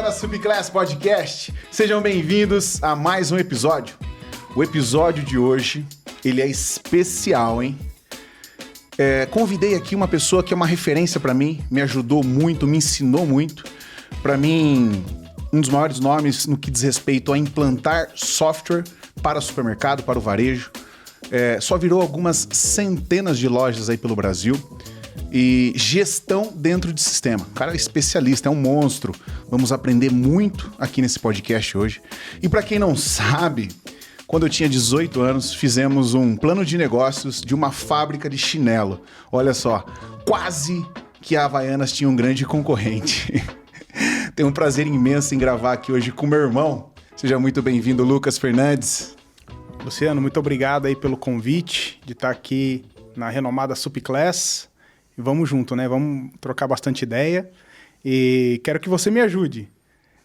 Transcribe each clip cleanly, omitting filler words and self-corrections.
galera da Subclass Podcast, sejam bem-vindos a mais um episódio. O episódio de hoje, ele é especial, hein? Convidei aqui uma pessoa que é uma referência pra mim, me ajudou muito, me ensinou muito. Pra mim, um dos maiores nomes no que diz respeito a implantar software para supermercado, para o varejo. Só virou algumas centenas de lojas aí pelo Brasil. E gestão dentro de sistema. O cara é especialista, é um monstro. Vamos aprender muito aqui nesse podcast hoje. E para quem não sabe, quando eu tinha 18 anos, fizemos um plano de negócios de uma fábrica de chinelo. Olha só, quase que a Havaianas tinha um grande concorrente. Tenho um prazer imenso em gravar aqui hoje com meu irmão. Seja muito bem-vindo, Lucas Fernandes. Luciano, muito obrigado aí pelo convite de estar aqui na renomada Subclass. E vamos junto, né? Vamos trocar bastante ideia. E quero que você me ajude.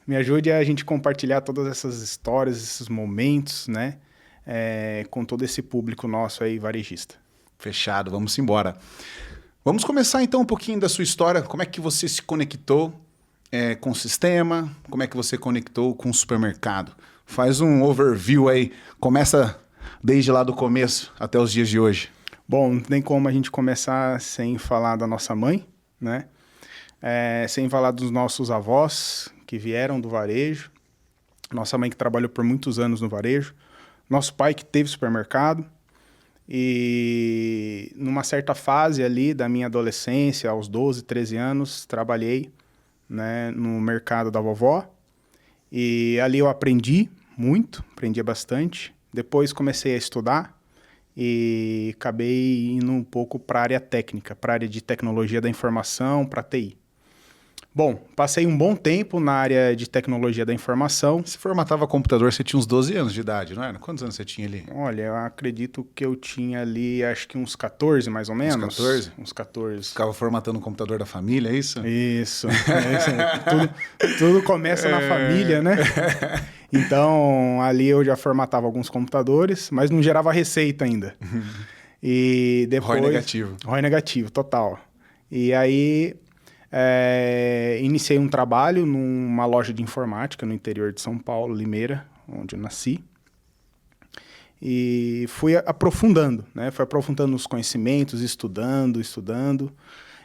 Me ajude a gente compartilhar todas essas histórias, esses momentos, né? Com todo esse público nosso aí, varejista. Fechado, vamos embora. Vamos começar então um pouquinho da sua história. Como é que você se conectou com o sistema? Como é que você conectou com o supermercado? Faz um overview aí. Começa desde lá do começo até os dias de hoje. Bom, não tem como a gente começar sem falar da nossa mãe, né? Sem falar dos nossos avós que vieram do varejo. Nossa mãe que trabalhou por muitos anos no varejo. Nosso pai que teve supermercado. E numa certa fase ali da minha adolescência, aos 12, 13 anos, trabalhei, né, no mercado da vovó. E ali eu aprendi muito, aprendi bastante. Depois comecei a estudar. E acabei indo um pouco para a área técnica, para a área de tecnologia da informação, para TI. Bom, passei um bom tempo na área de tecnologia da informação. Você formatava computador, você tinha uns 12 anos de idade, não era? Quantos anos você tinha ali? Olha, eu acredito que eu tinha ali, acho que uns 14 mais ou menos. Uns 14? Uns 14. Ficava formatando o computador da família, é isso? Isso. Tudo começa na família, né? Então, ali eu já formatava alguns computadores, mas não gerava receita ainda. E depois... ROI negativo. ROI negativo, total. E aí, iniciei um trabalho numa loja de informática no interior de São Paulo, Limeira, onde eu nasci. E fui aprofundando, né? Fui aprofundando os conhecimentos, estudando.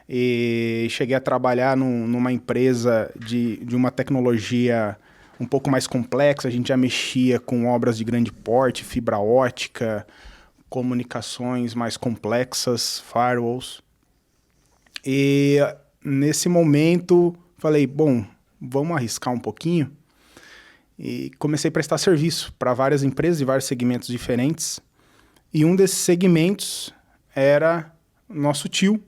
E cheguei a trabalhar numa empresa de uma tecnologia um pouco mais complexa. A gente já mexia com obras de grande porte, fibra ótica, comunicações mais complexas, firewalls. E nesse momento falei, bom, vamos arriscar um pouquinho. E comecei a prestar serviço para várias empresas e vários segmentos diferentes. E um desses segmentos era nosso tio,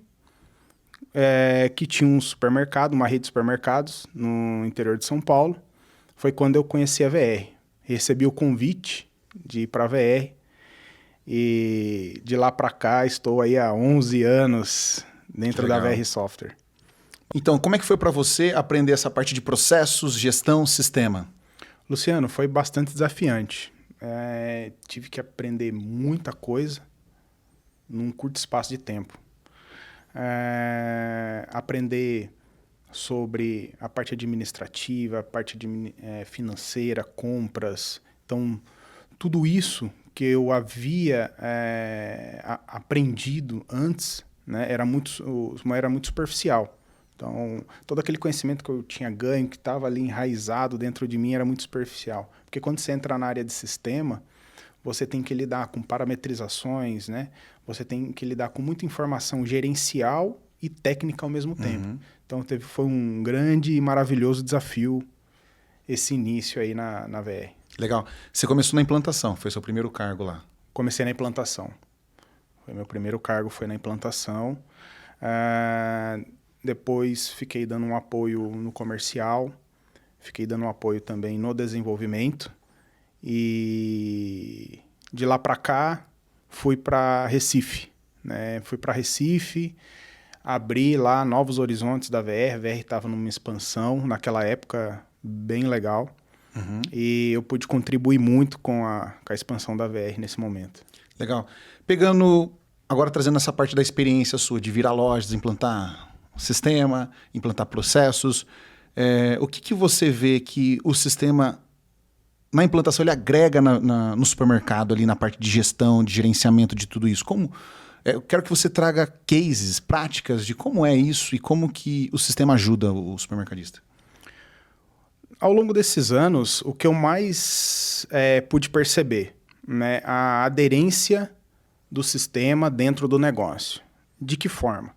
que tinha um supermercado, uma rede de supermercados no interior de São Paulo. Foi quando eu conheci a VR. Recebi o convite de ir para a VR. E de lá para cá estou aí há 11 anos dentro da VR Software. Então, como é que foi para você aprender essa parte de processos, gestão, sistema? Luciano, foi bastante desafiante. Tive que aprender muita coisa num curto espaço de tempo. Aprender sobre a parte administrativa, a parte financeira, compras. Então, tudo isso que eu havia aprendido antes, né, era muito superficial. Então, todo aquele conhecimento que eu tinha ganho, que estava ali enraizado dentro de mim, era muito superficial. Porque quando você entra na área de sistema, você tem que lidar com parametrizações, né? Você tem que lidar com muita informação gerencial e técnica ao mesmo tempo. Então, foi um grande e maravilhoso desafio esse início aí na VR. Legal. Você começou na implantação, foi seu primeiro cargo lá? Comecei na implantação. Meu primeiro cargo foi na implantação. Depois fiquei dando um apoio no comercial, fiquei dando um apoio também no desenvolvimento. E de lá para cá, fui para Recife, né? Fui para Recife, abri lá novos horizontes da VR. A VR estava numa expansão, naquela época, bem legal. E eu pude contribuir muito com a expansão da VR nesse momento. Legal. Agora trazendo essa parte da experiência sua, de virar lojas, implantar sistema, implantar processos. O que você vê que o sistema, na implantação, ele agrega no supermercado, ali na parte de gestão, de gerenciamento de tudo isso? Eu quero que você traga cases, práticas de como é isso e como que o sistema ajuda o supermercadista. Ao longo desses anos, o que eu mais pude perceber, né, a aderência do sistema dentro do negócio. De que forma?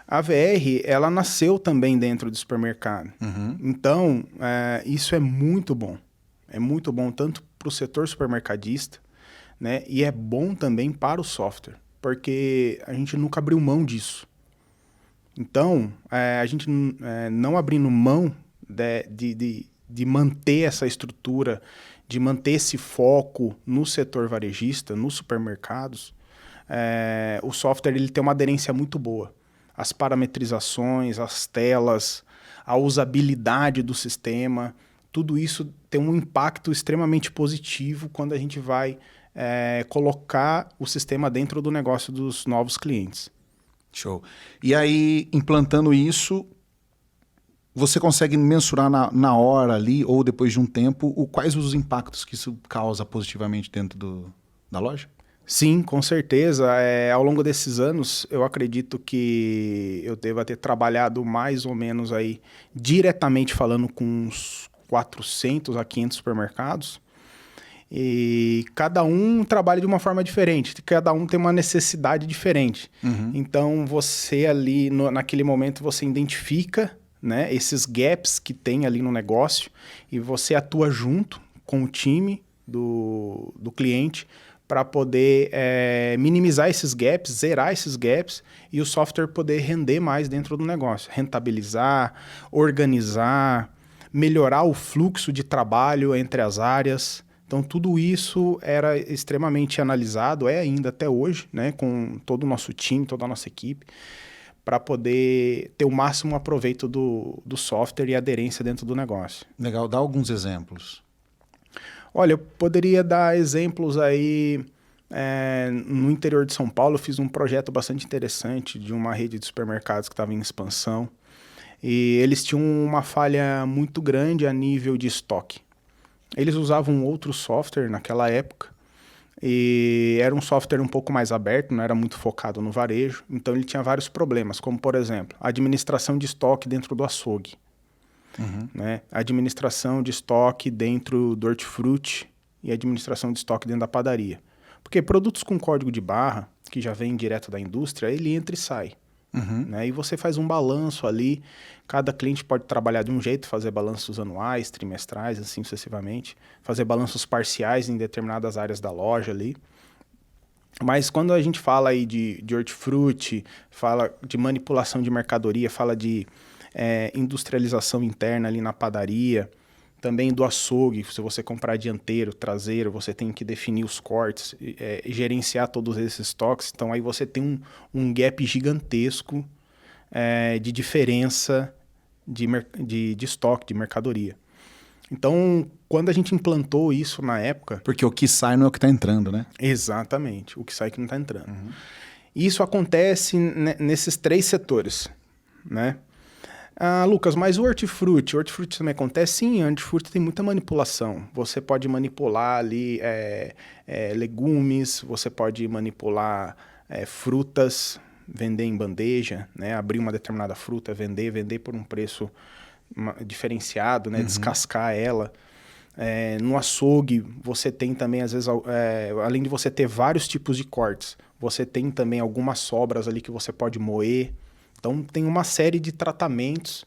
A VR, ela nasceu também dentro do supermercado. Uhum. Então, isso é muito bom. É muito bom tanto para o setor supermercadista, né, e é bom também para o software, porque a gente nunca abriu mão disso. Então, a gente não abrindo mão de manter essa estrutura, de manter esse foco no setor varejista, nos supermercados, o software ele tem uma aderência muito boa. As parametrizações, as telas, a usabilidade do sistema, tudo isso tem um impacto extremamente positivo quando a gente vai colocar o sistema dentro do negócio dos novos clientes. Show. E aí, implantando isso, você consegue mensurar na hora ali, ou depois de um tempo, quais os impactos que isso causa positivamente dentro da loja? Sim, com certeza. Ao longo desses anos, eu acredito que eu deva ter trabalhado mais ou menos aí, diretamente falando, com uns 400 a 500 supermercados. E cada um trabalha de uma forma diferente, cada um tem uma necessidade diferente. Uhum. Então, você ali, naquele momento, você identifica, né, esses gaps que tem ali no negócio e você atua junto com o time do cliente para poder minimizar esses gaps, zerar esses gaps e o software poder render mais dentro do negócio, rentabilizar, organizar, melhorar o fluxo de trabalho entre as áreas. Então, tudo isso era extremamente analisado, ainda até hoje, né, com todo o nosso time, toda a nossa equipe, para poder ter o máximo aproveito do software e aderência dentro do negócio. Legal, dá alguns exemplos. Olha, eu poderia dar exemplos aí. No interior de São Paulo, eu fiz um projeto bastante interessante de uma rede de supermercados que estava em expansão. E eles tinham uma falha muito grande a nível de estoque. Eles usavam outro software naquela época. E era um software um pouco mais aberto, não era muito focado no varejo. Então ele tinha vários problemas, como por exemplo, a administração de estoque dentro do açougue. Uhum. Né? A administração de estoque dentro do hortifruti e a administração de estoque dentro da padaria. Porque produtos com código de barra, que já vem direto da indústria, ele entra e sai. Uhum. Né? E você faz um balanço ali, cada cliente pode trabalhar de um jeito, fazer balanços anuais, trimestrais, assim sucessivamente, fazer balanços parciais em determinadas áreas da loja ali. Mas quando a gente fala aí de hortifruti, fala de manipulação de mercadoria, fala de industrialização interna ali na padaria, também do açougue, se você comprar dianteiro, traseiro, você tem que definir os cortes, gerenciar todos esses estoques, então aí você tem um gap gigantesco de diferença de estoque, de mercadoria. Então, quando a gente implantou isso na época... Porque o que sai não é o que está entrando, né? Exatamente, o que sai que não está entrando. Uhum. Isso acontece nesses 3 setores, né? Lucas, mas o hortifruti também acontece? Sim, o hortifruti tem muita manipulação. Você pode manipular ali legumes, você pode manipular frutas, vender em bandeja, né? Abrir uma determinada fruta, vender por um preço diferenciado, né? Uhum. Descascar ela. No açougue, você tem também, às vezes, além de você ter vários tipos de cortes, você tem também algumas sobras ali que você pode moer. Então, tem uma série de tratamentos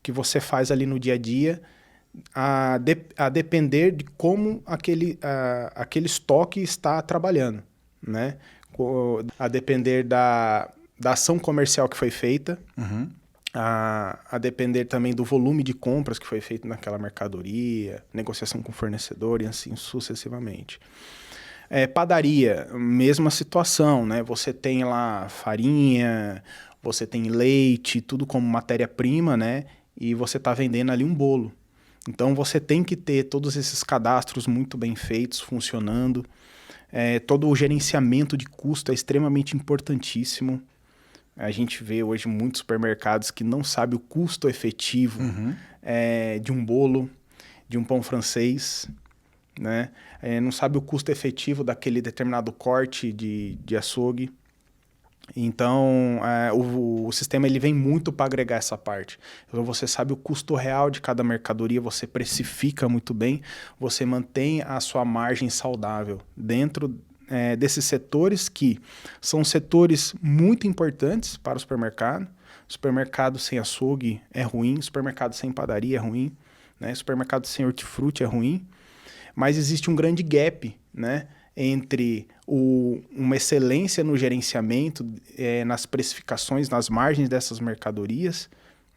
que você faz ali no dia a dia, a depender de como aquele estoque está trabalhando, né? A depender da ação comercial que foi feita, uhum. a depender também do volume de compras que foi feito naquela mercadoria, negociação com o fornecedor e assim sucessivamente. Padaria, mesma situação, né? Você tem lá farinha... Você tem leite, tudo como matéria-prima, né? E você está vendendo ali um bolo. Então, você tem que ter todos esses cadastros muito bem feitos, funcionando. Todo o gerenciamento de custo é extremamente importantíssimo. A gente vê hoje muitos supermercados que não sabem o custo efetivo de um bolo, de um pão francês, né? Não sabe o custo efetivo daquele determinado corte de açougue. Então, o sistema ele vem muito para agregar essa parte. Então, você sabe o custo real de cada mercadoria, você precifica muito bem, você mantém a sua margem saudável dentro desses setores que são setores muito importantes para o supermercado. Supermercado sem açougue é ruim, supermercado sem padaria é ruim, né? Supermercado sem hortifruti é ruim, mas existe um grande gap, né, entre uma excelência no gerenciamento, nas precificações, nas margens dessas mercadorias,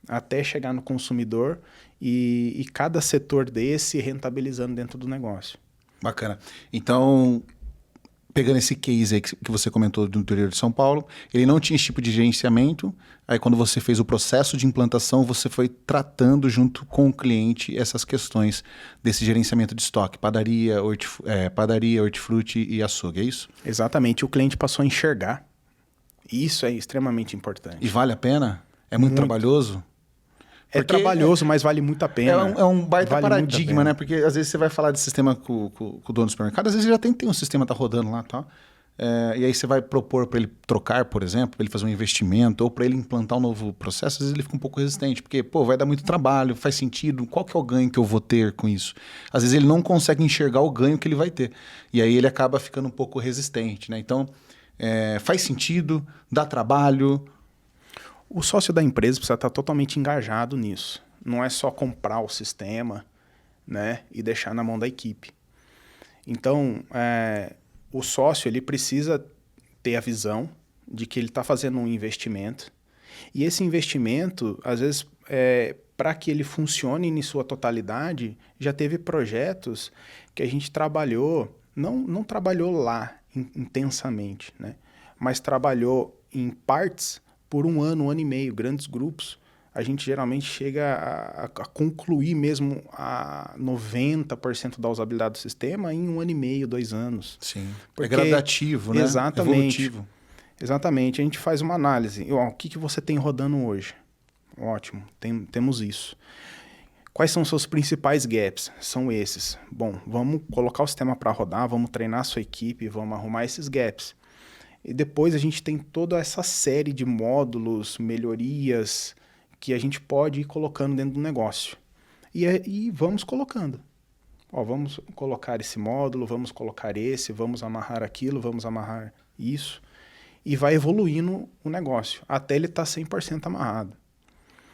até chegar no consumidor e cada setor desse rentabilizando dentro do negócio. Bacana. Então, pegando esse case aí que você comentou do interior de São Paulo, ele não tinha esse tipo de gerenciamento, aí quando você fez o processo de implantação, você foi tratando junto com o cliente essas questões desse gerenciamento de estoque, padaria, hortifruti e açougue, é isso? Exatamente, o cliente passou a enxergar. Isso é extremamente importante. E vale a pena? É muito trabalhoso? É trabalhoso, mas vale muito a pena. É um baita paradigma, né? Porque às vezes você vai falar de sistema com o dono do supermercado, às vezes já tem um sistema que tá rodando lá e tal. E aí você vai propor para ele trocar, por exemplo, para ele fazer um investimento ou para ele implantar um novo processo, às vezes ele fica um pouco resistente, porque, vai dar muito trabalho, faz sentido, qual que é o ganho que eu vou ter com isso? Às vezes ele não consegue enxergar o ganho que ele vai ter. E aí ele acaba ficando um pouco resistente, né? Então, faz sentido, dá trabalho. O sócio da empresa precisa estar totalmente engajado nisso. Não é só comprar o sistema, né, e deixar na mão da equipe. Então, o sócio ele precisa ter a visão de que ele está fazendo um investimento. E esse investimento, às vezes, para que ele funcione em sua totalidade, já teve projetos que a gente trabalhou, não trabalhou lá intensamente, né, mas trabalhou em partes por um ano e meio, grandes grupos. A gente geralmente chega a concluir mesmo a 90% da usabilidade do sistema em 1 ano e meio, 2 anos. Sim, porque é gradativo, né? Exatamente. Evolutivo. Exatamente. A gente faz uma análise. O que você tem rodando hoje? Ótimo, temos isso. Quais são os seus principais gaps? São esses. Bom, vamos colocar o sistema para rodar, vamos treinar a sua equipe, vamos arrumar esses gaps. E depois a gente tem toda essa série de módulos, melhorias que a gente pode ir colocando dentro do negócio. E vamos colocando. Vamos colocar esse módulo, vamos colocar esse, vamos amarrar aquilo, vamos amarrar isso. E vai evoluindo o negócio, até ele estar 100% amarrado.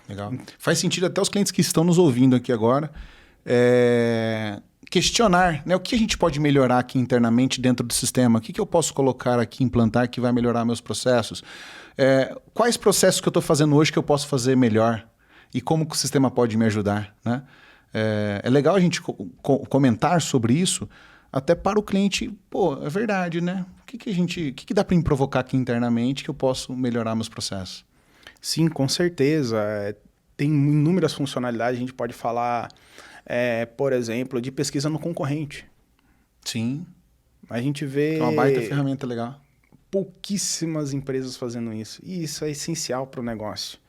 Legal. Faz sentido até os clientes que estão nos ouvindo aqui agora questionar, né, o que a gente pode melhorar aqui internamente dentro do sistema, o que eu posso colocar aqui, implantar que vai melhorar meus processos, quais processos que eu estou fazendo hoje que eu posso fazer melhor e como que o sistema pode me ajudar, né? É legal a gente comentar sobre isso até para o cliente, é verdade, né? O que dá para me provocar aqui internamente que eu posso melhorar meus processos? Sim, com certeza. Tem inúmeras funcionalidades, a gente pode falar, por exemplo, de pesquisa no concorrente. Sim. A gente vê... É uma baita ferramenta legal. Pouquíssimas empresas fazendo isso. E isso é essencial para o negócio.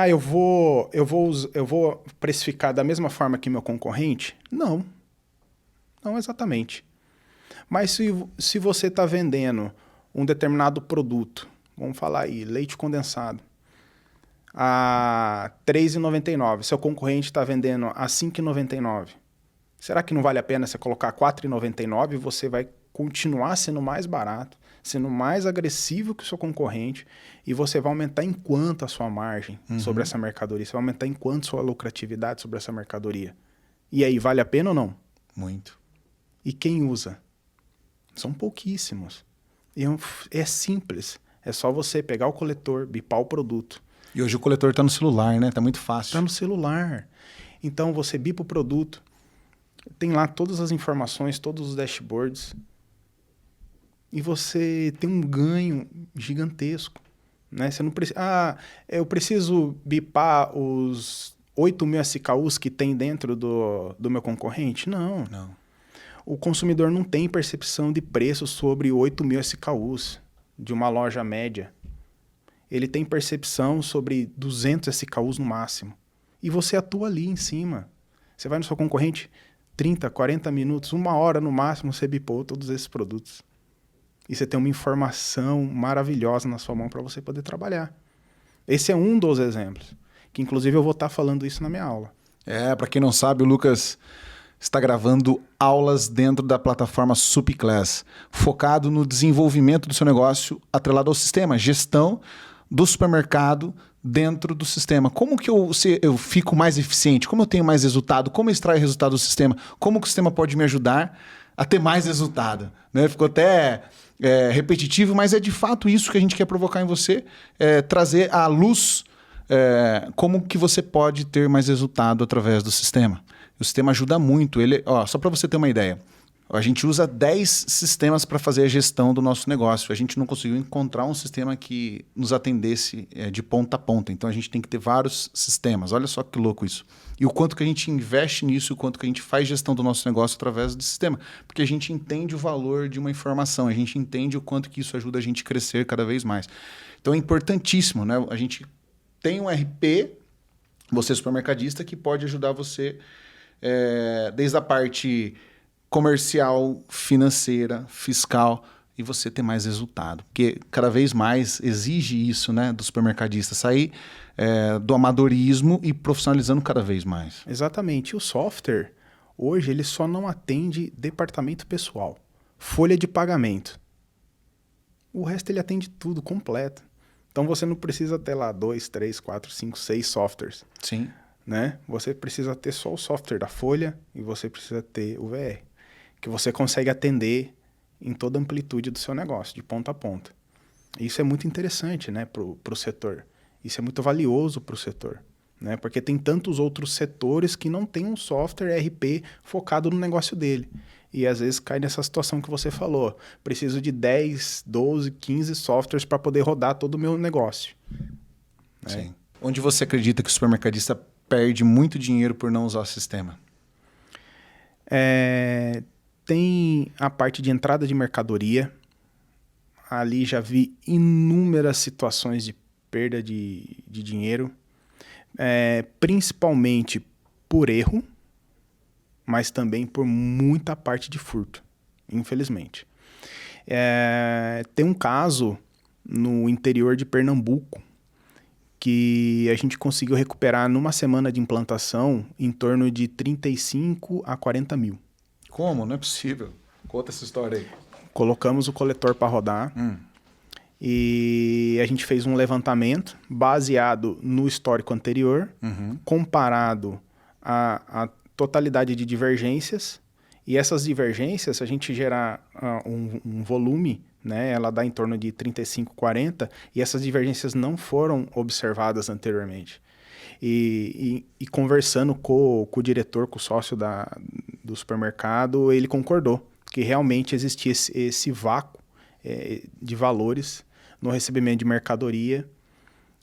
Eu vou precificar da mesma forma que meu concorrente? Não. Não exatamente. Mas se você está vendendo um determinado produto, vamos falar aí, leite condensado, a R$ 3,99, seu concorrente está vendendo a R$ 5,99. Será que não vale a pena você colocar R$ 4,99 e você vai continuar sendo mais barato, sendo mais agressivo que o seu concorrente e você vai aumentar em quanto a sua margem sobre essa mercadoria? Você vai aumentar em quanto a sua lucratividade sobre essa mercadoria? E aí, vale a pena ou não? Muito. E quem usa? São pouquíssimos. E é simples. É só você pegar o coletor, bipar o produto. E hoje o coletor está no celular, né? Está muito fácil. Está no celular. Então você bipa o produto, tem lá todas as informações, todos os dashboards. E você tem um ganho gigantesco. Né? Você não precisa... eu preciso bipar os 8.000 SKUs que tem dentro do meu concorrente? Não. O consumidor não tem percepção de preço sobre 8.000 SKUs de uma loja média. ele tem percepção sobre 200 SKUs no máximo. E você atua ali em cima. Você vai no seu concorrente, 30, 40 minutos, 1 hora no máximo, você bipou todos esses produtos. E você tem uma informação maravilhosa na sua mão para você poder trabalhar. Esse é um dos exemplos, que inclusive eu vou estar falando isso na minha aula. Para quem não sabe, o Lucas está gravando aulas dentro da plataforma Supclass, focado no desenvolvimento do seu negócio atrelado ao sistema, gestão do supermercado dentro do sistema. Como que eu fico mais eficiente? Como eu tenho mais resultado? Como eu extraio resultado do sistema? Como que o sistema pode me ajudar a ter mais resultado? Né? Ficou até repetitivo, mas é de fato isso que a gente quer provocar em você, trazer à luz como que você pode ter mais resultado através do sistema. O sistema ajuda muito. Só para você ter uma ideia, a gente usa 10 sistemas para fazer a gestão do nosso negócio. A gente não conseguiu encontrar um sistema que nos atendesse de ponta a ponta. Então, a gente tem que ter vários sistemas. Olha só que louco isso. E o quanto que a gente investe nisso, o quanto que a gente faz gestão do nosso negócio através do sistema. Porque a gente entende o valor de uma informação, a gente entende o quanto que isso ajuda a gente a crescer cada vez mais. Então, é importantíssimo, né? A gente tem um RP, você supermercadista, que pode ajudar você desde a parte comercial, financeira, fiscal, e você ter mais resultado. Porque cada vez mais exige isso, né, do supermercadista, sair do amadorismo e profissionalizando cada vez mais. Exatamente. O software, hoje, ele só não atende departamento pessoal, folha de pagamento. O resto ele atende tudo, completo. Então você não precisa ter lá 2, 3, 4, 5, 6 softwares. Sim. Né? Você precisa ter só o software da folha e você precisa ter o VR, que você consegue atender em toda a amplitude do seu negócio, de ponta a ponta. Isso é muito interessante, né, pro setor. Isso é muito valioso para o setor, né? Porque tem tantos outros setores que não tem um software ERP focado no negócio dele. E às vezes cai nessa situação que você falou. Preciso de 10, 12, 15 softwares para poder rodar todo o meu negócio. Né? Sim. Onde você acredita que o supermercadista perde muito dinheiro por não usar o sistema? Tem a parte de entrada de mercadoria. Ali já vi inúmeras situações de perda de dinheiro, principalmente por erro, mas também por muita parte de furto, infelizmente. Tem um caso no interior de Pernambuco, que a gente conseguiu recuperar numa semana de implantação em torno de 35 a 40 mil. Como? Não é possível. Conta essa história aí. Colocamos o coletor para rodar e a gente fez um levantamento baseado no histórico anterior, comparado à totalidade de divergências. E essas divergências, se a gente gerar um volume, né, ela dá em torno de 35, 40, e essas divergências não foram observadas anteriormente. E conversando com o diretor, com o sócio do supermercado, ele concordou que realmente existia esse vácuo de valores no recebimento de mercadoria,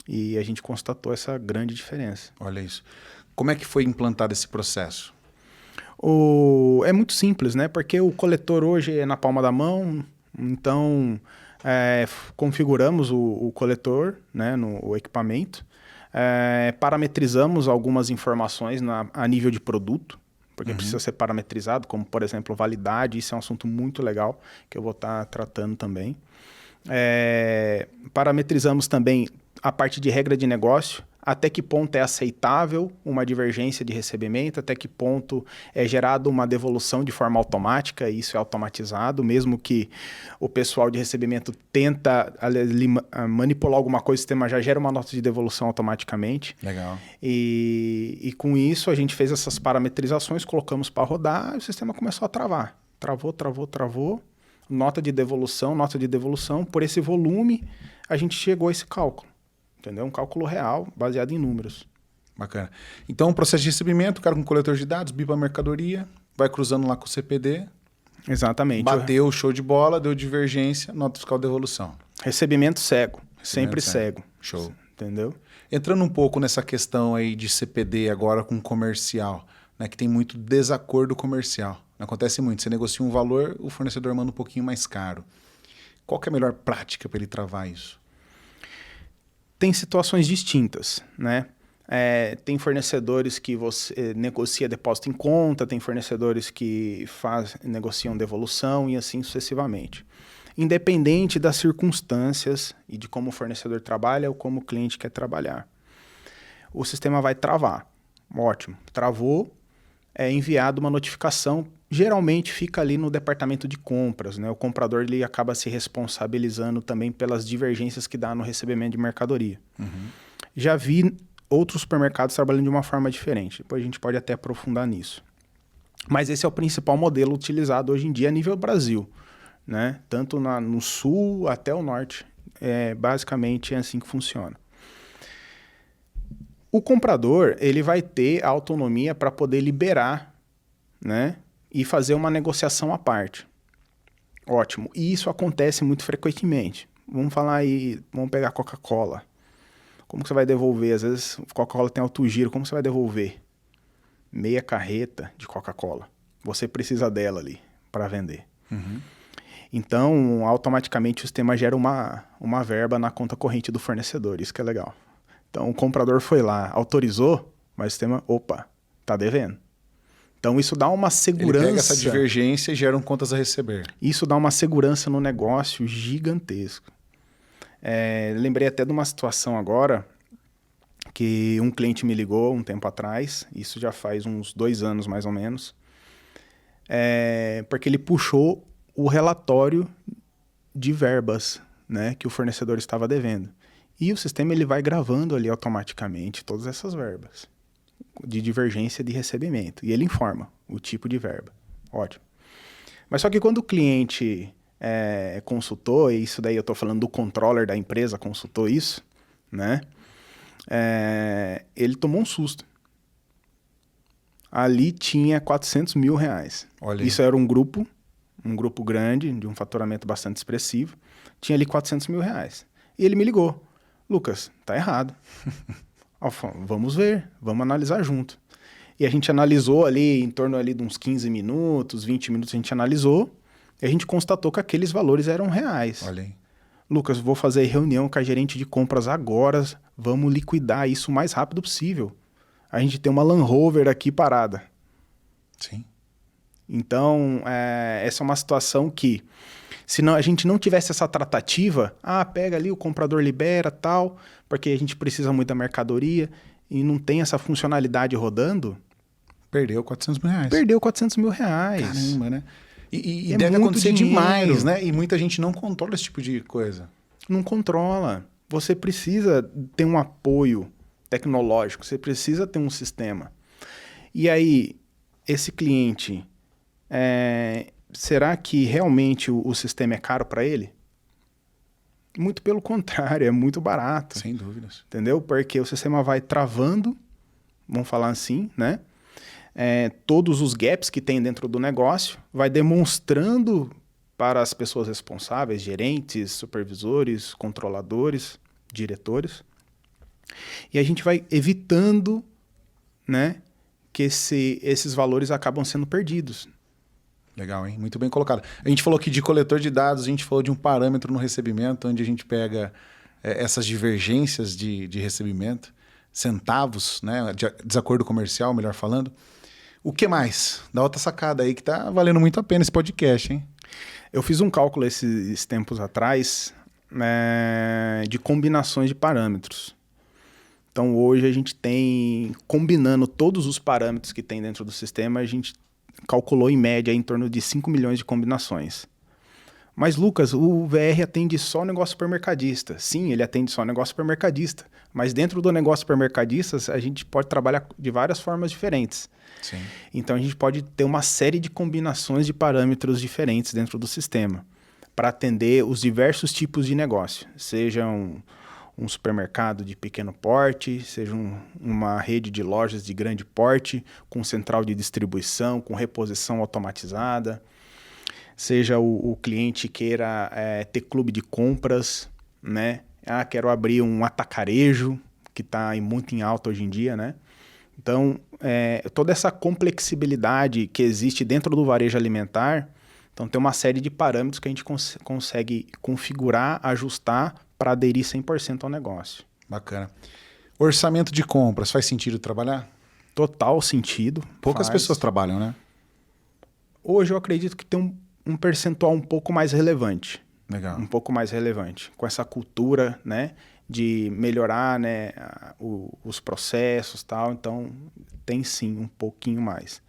e a gente constatou essa grande diferença. Olha isso. Como é que foi implantado esse processo? É muito simples, né? Porque o coletor hoje é na palma da mão, então configuramos o coletor, né, no equipamento, parametrizamos algumas informações a nível de produto, porque precisa ser parametrizado, como, por exemplo, validade. Isso é um assunto muito legal que eu vou estar tratando também. Parametrizamos também a parte de regra de negócio, até que ponto é aceitável uma divergência de recebimento, até que ponto é gerada uma devolução de forma automática, e isso é automatizado, mesmo que o pessoal de recebimento tenta manipular alguma coisa, o sistema já gera uma nota de devolução automaticamente. Legal. E com isso a gente fez essas parametrizações, colocamos para rodar, e o sistema começou a travar. Travou. Nota de devolução. Por esse volume, a gente chegou a esse cálculo. Entendeu? Um cálculo real, baseado em números. Bacana. Então, o processo de recebimento, o cara com coletor de dados, bipa a mercadoria, vai cruzando lá com o CPD. Exatamente. Bateu, show de bola, deu divergência, nota fiscal de devolução. Recebimento cego. Sempre cego. Show. Entendeu? Entrando um pouco nessa questão aí de CPD agora com comercial, né, que tem muito desacordo comercial. Acontece muito. Você negocia um valor, o fornecedor manda um pouquinho mais caro. Qual que é a melhor prática para ele travar isso? Tem situações distintas, né? Tem fornecedores que você negocia depósito em conta, tem fornecedores que negociam devolução e assim sucessivamente. Independente das circunstâncias e de como o fornecedor trabalha ou como o cliente quer trabalhar. O sistema vai travar. Ótimo. Travou, é enviado uma notificação, geralmente fica ali no departamento de compras, né? O comprador ele acaba se responsabilizando também pelas divergências que dá no recebimento de mercadoria. Uhum. Já vi outros supermercados trabalhando de uma forma diferente. Depois a gente pode até aprofundar nisso. Mas esse é o principal modelo utilizado hoje em dia a nível Brasil, né? Tanto no sul até o norte. Basicamente é assim que funciona. O comprador ele vai ter a autonomia para poder liberar, né? E fazer uma negociação à parte. Ótimo. E isso acontece muito frequentemente. Vamos falar aí, vamos pegar Coca-Cola. Como que você vai devolver? Às vezes Coca-Cola tem alto giro, como você vai devolver? Meia carreta de Coca-Cola. Você precisa dela ali para vender. Uhum. Então, automaticamente o sistema gera uma verba na conta corrente do fornecedor. Isso que é legal. Então, o comprador foi lá, autorizou, mas o sistema, tá devendo. Então, isso dá uma segurança... Ele pega essa divergência e gera contas a receber. Isso dá uma segurança no negócio gigantesco. Lembrei até de uma situação agora que um cliente me ligou um tempo atrás, isso já faz uns 2 anos mais ou menos, porque ele puxou o relatório de verbas, né, que o fornecedor estava devendo. E o sistema ele vai gravando ali automaticamente todas essas verbas de divergência de recebimento. E ele informa o tipo de verba. Ótimo. Mas só que quando o cliente consultou, e isso daí eu estou falando do controller da empresa, consultou isso, né? Ele tomou um susto. Ali tinha R$400 mil. Olha. Isso era um grupo grande, de um faturamento bastante expressivo. Tinha ali R$400 mil. E ele me ligou. Lucas, tá errado. Vamos ver, vamos analisar junto. E a gente analisou ali, em torno ali de uns 15 minutos, 20 minutos, a gente analisou, e a gente constatou que aqueles valores eram reais. Olha aí. Lucas, vou fazer reunião com a gerente de compras agora, vamos liquidar isso o mais rápido possível. A gente tem uma Land Rover aqui parada. Sim. Então, essa é uma situação que, se a gente não tivesse essa tratativa, pega ali, o comprador libera, tal, porque a gente precisa muito da mercadoria e não tem essa funcionalidade rodando. Perdeu R$400 mil. Perdeu R$400 mil. Caramba, né? E deve acontecer demais, né? E muita gente não controla esse tipo de coisa. Não controla. Você precisa ter um apoio tecnológico, você precisa ter um sistema. E aí, esse cliente, será que realmente o sistema é caro para ele? Muito pelo contrário, é muito barato. Sem dúvidas. Entendeu? Porque o sistema vai travando, vamos falar assim, né? Todos os gaps que tem dentro do negócio, vai demonstrando para as pessoas responsáveis, gerentes, supervisores, controladores, diretores. E a gente vai evitando, né, que esses valores acabam sendo perdidos. Legal, hein? Muito bem colocado. A gente falou aqui de coletor de dados, a gente falou de um parâmetro no recebimento, onde a gente pega essas divergências de recebimento, centavos, né? Desacordo comercial, melhor falando. O que mais? Dá outra sacada aí que tá valendo muito a pena esse podcast, hein? Eu fiz um cálculo esses tempos atrás de combinações de parâmetros. Então hoje a gente tem, combinando todos os parâmetros que tem dentro do sistema, a gente calculou em média em torno de 5 milhões de combinações. Mas, Lucas, o VR atende só negócio supermercadista. Sim, ele atende só negócio supermercadista. Mas dentro do negócio supermercadista, a gente pode trabalhar de várias formas diferentes. Sim. Então, a gente pode ter uma série de combinações de parâmetros diferentes dentro do sistema para atender os diversos tipos de negócio. Seja um supermercado de pequeno porte, seja uma rede de lojas de grande porte, com central de distribuição, com reposição automatizada. Seja o cliente queira ter clube de compras, né? Quero abrir um atacarejo, que está muito em alta hoje em dia, né? Então, toda essa complexibilidade que existe dentro do varejo alimentar, então tem uma série de parâmetros que a gente consegue configurar, ajustar para aderir 100% ao negócio. Bacana. Orçamento de compras, faz sentido trabalhar? Total sentido. Poucas pessoas trabalham, né? Hoje eu acredito que tem um percentual um pouco mais relevante. Legal. Um pouco mais relevante. Com essa cultura, né, de melhorar, né, os processos e tal. Então, tem sim um pouquinho mais.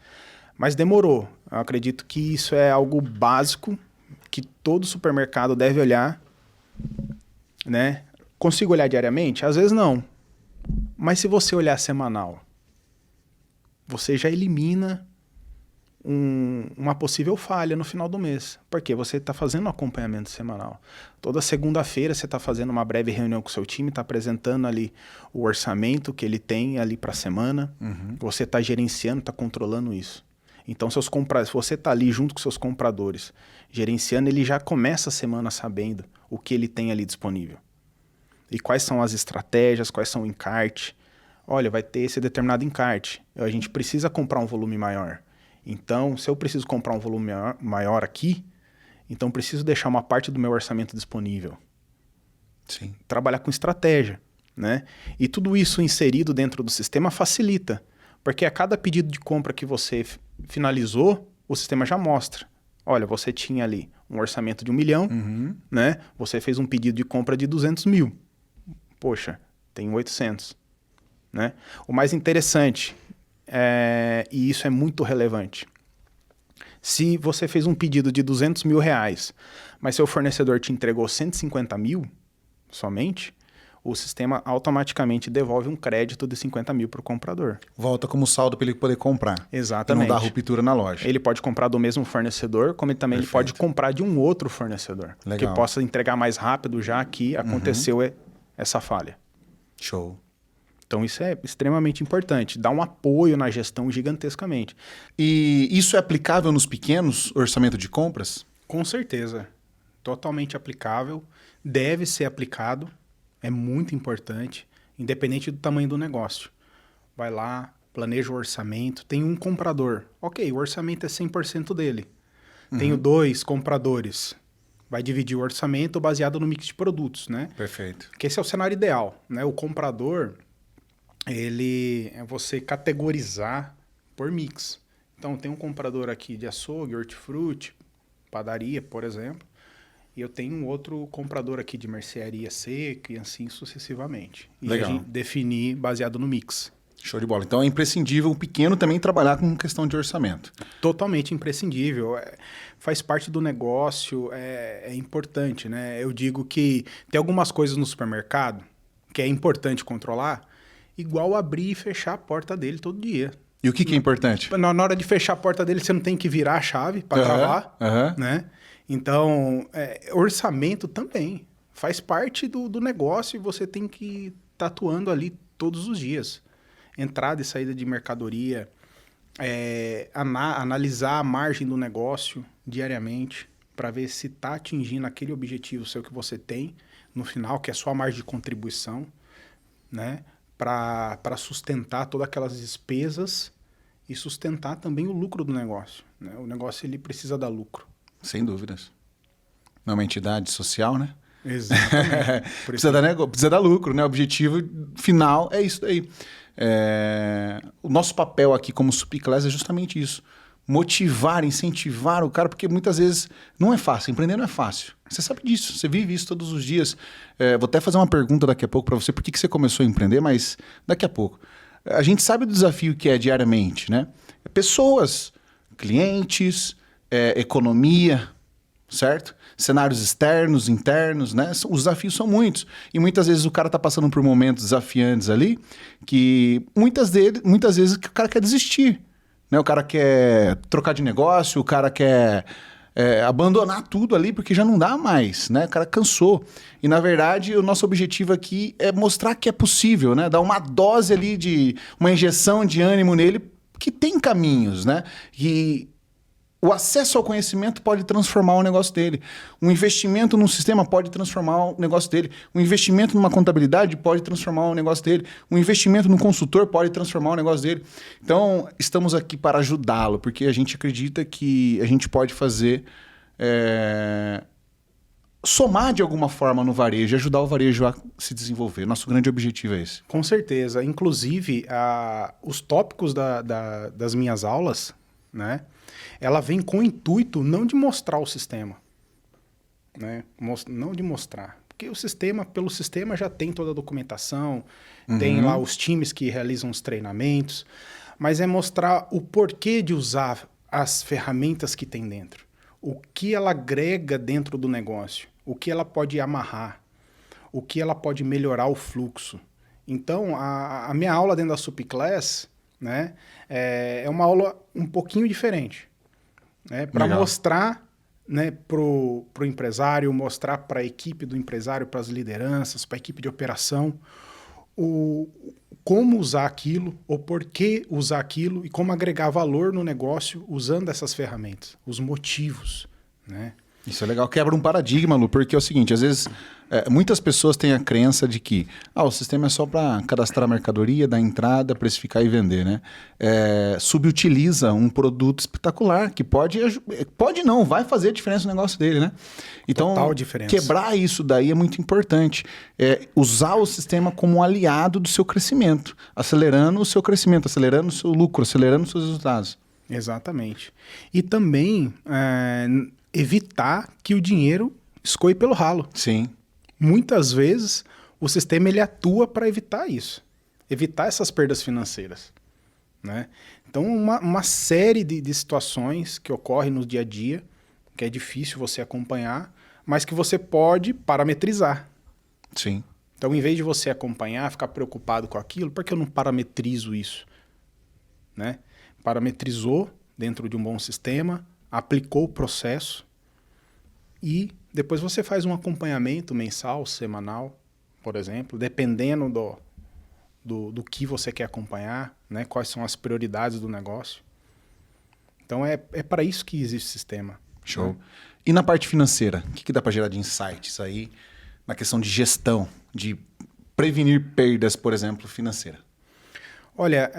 Mas demorou. Eu acredito que isso é algo básico que todo supermercado deve olhar, né? Consigo olhar diariamente? Às vezes não. Mas se você olhar semanal, você já elimina uma possível falha no final do mês. Porque você está fazendo um acompanhamento semanal. Toda segunda-feira você está fazendo uma breve reunião com o seu time, está apresentando ali o orçamento que ele tem ali para a semana. Você está gerenciando, está controlando isso. Então, se você está ali junto com seus compradores, gerenciando, ele já começa a semana sabendo o que ele tem ali disponível. E quais são as estratégias, quais são o encarte. Olha, vai ter esse determinado encarte. A gente precisa comprar um volume maior. Então, se eu preciso comprar um volume maior aqui, então preciso deixar uma parte do meu orçamento disponível. Sim. Trabalhar com estratégia, né? E tudo isso inserido dentro do sistema facilita. Porque a cada pedido de compra que você finalizou, o sistema já mostra. Olha, você tinha ali um orçamento de 1 milhão, né? Você fez um pedido de compra de 200 mil. Poxa, tem 800. Né? O mais interessante, e isso é muito relevante, se você fez um pedido de 200 mil reais, mas seu fornecedor te entregou 150 mil somente, o sistema automaticamente devolve um crédito de 50 mil para o comprador. Volta como saldo para ele poder comprar. Exatamente. E não dá ruptura na loja. Ele pode comprar do mesmo fornecedor, como ele também ele pode comprar de um outro fornecedor. Legal. Que possa entregar mais rápido, já que aconteceu essa falha. Show. Então isso é extremamente importante, dá um apoio na gestão gigantescamente. E isso é aplicável nos pequenos orçamento de compras? Com certeza, totalmente aplicável, deve ser aplicado, é muito importante, independente do tamanho do negócio. Vai lá, planeja o orçamento, tem um comprador, ok, o orçamento é 100% dele. Tenho 2 compradores, vai dividir o orçamento baseado no mix de produtos, né? Perfeito. Porque esse é o cenário ideal, né? O comprador, ele é você categorizar por mix. Então, tem um comprador aqui de açougue, hortifruti, padaria, por exemplo, e eu tenho um outro comprador aqui de mercearia seca e assim sucessivamente. E Legal. a gente definir baseado no mix. Show de bola. Então, é imprescindível o pequeno também trabalhar com questão de orçamento. Totalmente imprescindível. Faz parte do negócio, é importante, né? Eu digo que tem algumas coisas no supermercado que é importante controlar, igual abrir e fechar a porta dele todo dia. E o que é importante? Na hora de fechar a porta dele, você não tem que virar a chave para travar, né? Então, orçamento também faz parte do negócio e você tem que estar atuando ali todos os dias. Entrada e saída de mercadoria, analisar a margem do negócio diariamente para ver se está atingindo aquele objetivo seu que você tem no final, que é a sua margem de contribuição, né? Para sustentar todas aquelas despesas e sustentar também o lucro do negócio, né? O negócio ele precisa dar lucro. Sem dúvidas. Não é uma entidade social, né? Exatamente. Precisa dar lucro, né? O objetivo final é isso daí. O nosso papel aqui como Supiclass é justamente isso. Motivar, incentivar o cara, porque muitas vezes não é fácil, empreender não é fácil. Você sabe disso, você vive isso todos os dias. Vou até fazer uma pergunta daqui a pouco para você, por que você começou a empreender, mas daqui a pouco. A gente sabe o desafio que é diariamente, né? Pessoas, clientes, economia, certo? Cenários externos, internos, né? Os desafios são muitos. E muitas vezes o cara está passando por momentos desafiantes ali, que muitas vezes o cara quer desistir. Né? O cara quer trocar de negócio, o cara quer abandonar tudo ali porque já não dá mais, né? O cara cansou. E, na verdade, o nosso objetivo aqui é mostrar que é possível, né? Dar uma dose ali uma injeção de ânimo nele, que tem caminhos, né? E o acesso ao conhecimento pode transformar o negócio dele. Um investimento num sistema pode transformar o negócio dele. Um investimento numa contabilidade pode transformar o negócio dele. Um investimento num consultor pode transformar o negócio dele. Então, estamos aqui para ajudá-lo, porque a gente acredita que a gente pode fazer somar de alguma forma no varejo e ajudar o varejo a se desenvolver. Nosso grande objetivo é esse. Com certeza. Inclusive, os tópicos das minhas aulas, né, ela vem com o intuito não de mostrar o sistema, né, não de mostrar. Porque o sistema, pelo sistema já tem toda a documentação, tem lá os times que realizam os treinamentos, mas é mostrar o porquê de usar as ferramentas que tem dentro. O que ela agrega dentro do negócio, o que ela pode amarrar, o que ela pode melhorar o fluxo. Então, a minha aula dentro da Supclass, né, é uma aula um pouquinho diferente, né, para mostrar, né, pro empresário, mostrar para a equipe do empresário, para as lideranças, para a equipe de operação, como usar aquilo, o porquê usar aquilo e como agregar valor no negócio usando essas ferramentas, os motivos, né? Isso é legal, quebra um paradigma, Lu, porque é o seguinte, às vezes muitas pessoas têm a crença de que o sistema é só para cadastrar a mercadoria, dar entrada, precificar e vender, né? Subutiliza um produto espetacular que pode não, vai fazer diferença no negócio dele, né? Então, total diferença. Quebrar isso daí é muito importante. Usar o sistema como um aliado do seu crescimento, acelerando o seu crescimento, acelerando o seu lucro, acelerando os seus resultados. Exatamente. E também evitar que o dinheiro escoe pelo ralo. Sim. Muitas vezes o sistema ele atua para evitar isso, evitar essas perdas financeiras, né? Então, uma série de situações que ocorrem no dia a dia, que é difícil você acompanhar, mas que você pode parametrizar. Sim. Então, em vez de você acompanhar, ficar preocupado com aquilo, por que eu não parametrizo isso? Né? Parametrizou dentro de um bom sistema, aplicou o processo e depois você faz um acompanhamento mensal, semanal, por exemplo, dependendo do que você quer acompanhar, né? Quais são as prioridades do negócio. Então é para isso que existe o sistema. Show. Né? E na parte financeira, o que dá para gerar de insights aí na questão de gestão, de prevenir perdas, por exemplo, financeira? Olha,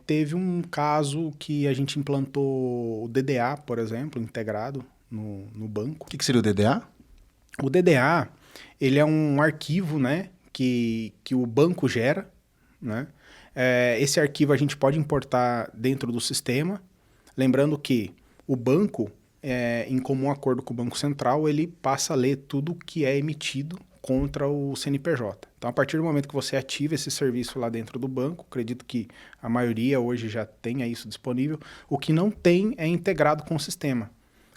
teve um caso que a gente implantou o DDA, por exemplo, integrado no banco. O que seria o DDA? O DDA, ele é um arquivo, né, que o banco gera, né? Esse arquivo a gente pode importar dentro do sistema, lembrando que o banco, em comum acordo com o Banco Central, ele passa a ler tudo que é emitido contra o CNPJ. Então, a partir do momento que você ativa esse serviço lá dentro do banco, acredito que a maioria hoje já tenha isso disponível, o que não tem é integrado com o sistema.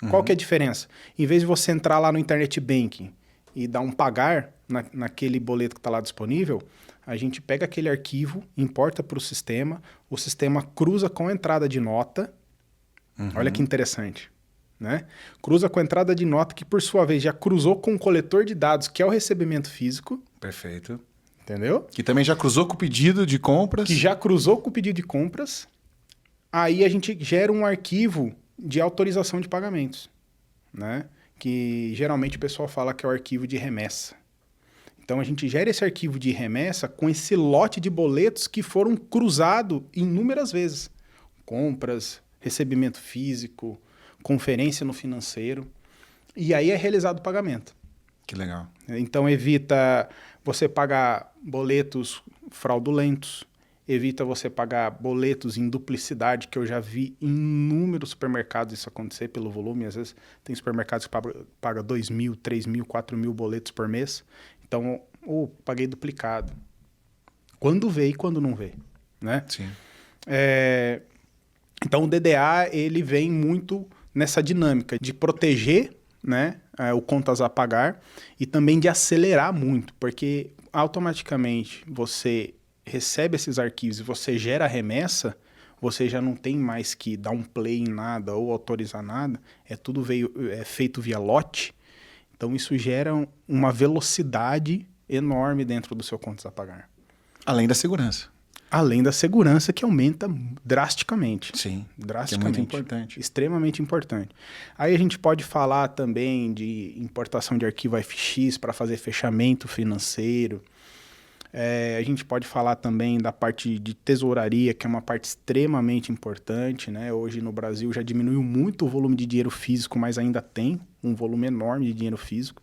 Qual que é a diferença? Em vez de você entrar lá no Internet Banking e dar um pagar naquele boleto que está lá disponível, a gente pega aquele arquivo, importa para o sistema cruza com a entrada de nota. Olha que interessante. Né? Cruza com a entrada de nota que, por sua vez, já cruzou com o coletor de dados, que é o recebimento físico. Perfeito. Entendeu? Que também já cruzou com o pedido de compras. Que já cruzou com o pedido de compras. Aí a gente gera um arquivo de autorização de pagamentos, né? Que geralmente o pessoal fala que é o arquivo de remessa. Então a gente gera esse arquivo de remessa com esse lote de boletos que foram cruzados inúmeras vezes. Compras, recebimento físico, conferência no financeiro, e aí é realizado o pagamento. Que legal. Então evita você pagar boletos fraudulentos, evita você pagar boletos em duplicidade, que eu já vi em inúmeros supermercados isso acontecer pelo volume. Às vezes tem supermercados que pagam 2.000, 3.000, 4.000 boletos por mês. Então, paguei duplicado. Quando vê e quando não vê, né? Sim. Então o DDA ele vem muito nessa dinâmica de proteger, né, o contas a pagar e também de acelerar muito, porque automaticamente você recebe esses arquivos e você gera a remessa, você já não tem mais que dar um play em nada ou autorizar nada, tudo feito via lote, então isso gera uma velocidade enorme dentro do seu contas a pagar. Além da segurança. Além da segurança, que aumenta drasticamente. Sim, drasticamente. Que é muito importante. Extremamente importante. Aí a gente pode falar também de importação de arquivo FX para fazer fechamento financeiro. A gente pode falar também da parte de tesouraria, que é uma parte extremamente importante, né? Hoje no Brasil já diminuiu muito o volume de dinheiro físico, mas ainda tem um volume enorme de dinheiro físico.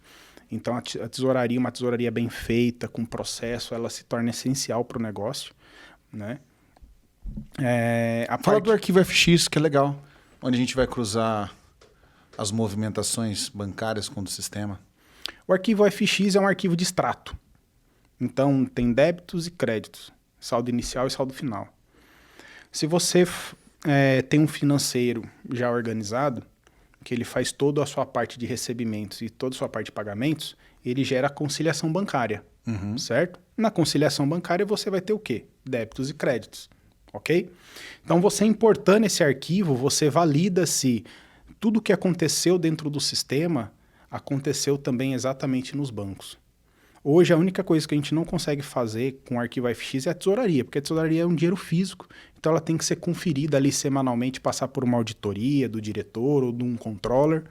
Então a tesouraria, uma tesouraria bem feita, com processo, ela se torna essencial para o negócio, né? Fala do arquivo FX, que é legal, onde a gente vai cruzar as movimentações bancárias com o sistema. O arquivo FX é um arquivo de extrato. Então, tem débitos e créditos, saldo inicial e saldo final. Se você tem um financeiro já organizado, que ele faz toda a sua parte de recebimentos e toda a sua parte de pagamentos, ele gera a conciliação bancária, certo? Na conciliação bancária você vai ter o quê? Débitos e créditos, ok? Então, você importando esse arquivo, você valida se tudo o que aconteceu dentro do sistema aconteceu também exatamente nos bancos. Hoje, a única coisa que a gente não consegue fazer com o arquivo FX é a tesouraria, porque a tesouraria é um dinheiro físico, então ela tem que ser conferida ali semanalmente, passar por uma auditoria do diretor ou de um controller,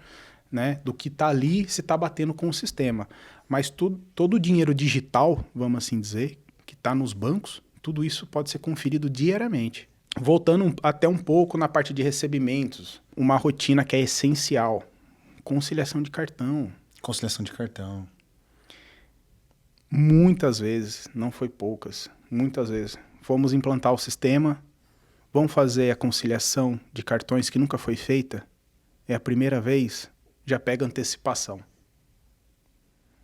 né, do que está ali, se está batendo com o sistema. Mas todo o dinheiro digital, vamos assim dizer, que está nos bancos, tudo isso pode ser conferido diariamente. Voltando até um pouco na parte de recebimentos, uma rotina que é essencial, conciliação de cartão. Conciliação de cartão. Muitas vezes, não foi poucas, muitas vezes, fomos implantar o sistema, vamos fazer a conciliação de cartões que nunca foi feita, é a primeira vez, já pega antecipação.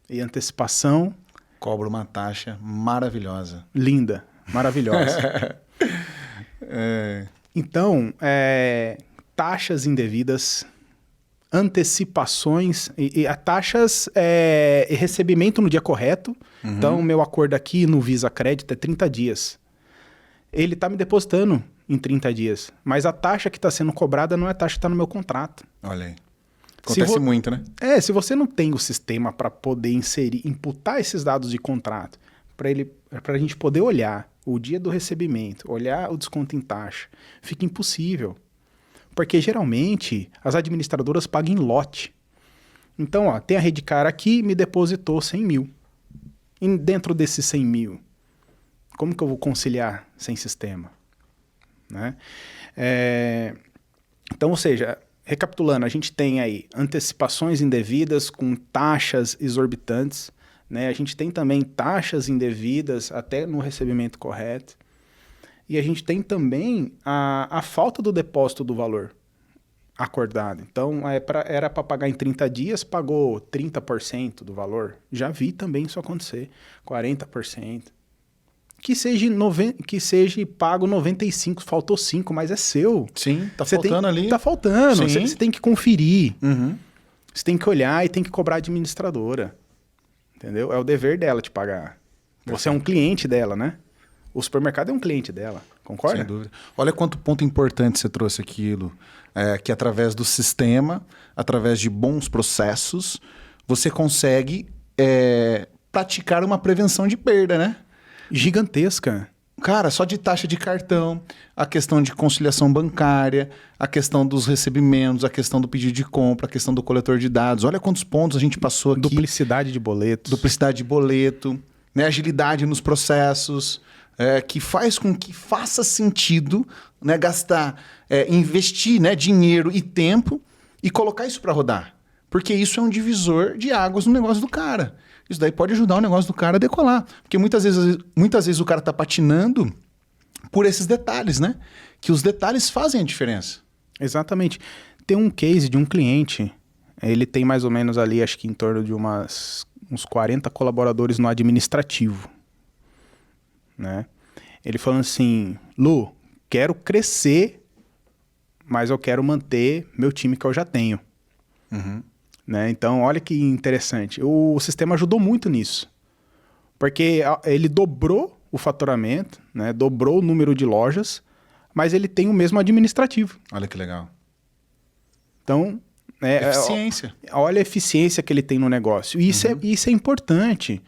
E antecipação... Cobra uma taxa maravilhosa. Linda, maravilhosa. Então, taxas indevidas... antecipações e a taxas recebimento no dia correto. Então, meu acordo aqui no Visa Crédito é 30 dias. Ele está me depositando em 30 dias, mas a taxa que está sendo cobrada não é a taxa que está no meu contrato. Olha aí. Acontece muito, né? Se você não tem o sistema para poder imputar esses dados de contrato, para a gente poder olhar o dia do recebimento, olhar o desconto em taxa, fica impossível. Porque, geralmente, as administradoras pagam em lote. Então, tem a Redcar aqui, me depositou 100 mil. E dentro desses 100 mil, como que eu vou conciliar sem sistema? Né? Então, ou seja, recapitulando, a gente tem aí antecipações indevidas com taxas exorbitantes, né? A gente tem também taxas indevidas até no recebimento correto. E a gente tem também a falta do depósito do valor acordado. Então, era para pagar em 30 dias, pagou 30% do valor. Já vi também isso acontecer, 40%. Que seja pago 95%, faltou 5%, mas é seu. Sim, tá faltando ali. Tá faltando, você tem que conferir. Você tem que olhar e tem que cobrar a administradora. Entendeu? É o dever dela te pagar. Você é um cliente dela, né? O supermercado é um cliente dela, concorda? Sem dúvida. Olha quanto ponto importante você trouxe aquilo, que através do sistema, através de bons processos, você consegue praticar uma prevenção de perda, né? Gigantesca. Cara, só de taxa de cartão, a questão de conciliação bancária, a questão dos recebimentos, a questão do pedido de compra, a questão do coletor de dados. Olha quantos pontos a gente passou aqui. Duplicidade de boletos. Duplicidade de boleto, né? Agilidade nos processos. Que faz com que faça sentido, né, gastar, investir, né, dinheiro e tempo e colocar isso para rodar. Porque isso é um divisor de águas no negócio do cara. Isso daí pode ajudar o negócio do cara a decolar. Porque muitas vezes o cara está patinando por esses detalhes, né? Que os detalhes fazem a diferença. Exatamente. Tem um case de um cliente, ele tem mais ou menos ali, acho que em torno de uns 40 colaboradores no administrativo. Né? Ele falando assim, Lu, quero crescer, mas eu quero manter meu time que eu já tenho. Né? Então, olha que interessante. O sistema ajudou muito nisso. Porque ele dobrou o faturamento, né? Dobrou o número de lojas, mas ele tem o mesmo administrativo. Olha que legal. Então, eficiência. Olha a eficiência que ele tem no negócio. E isso é importante.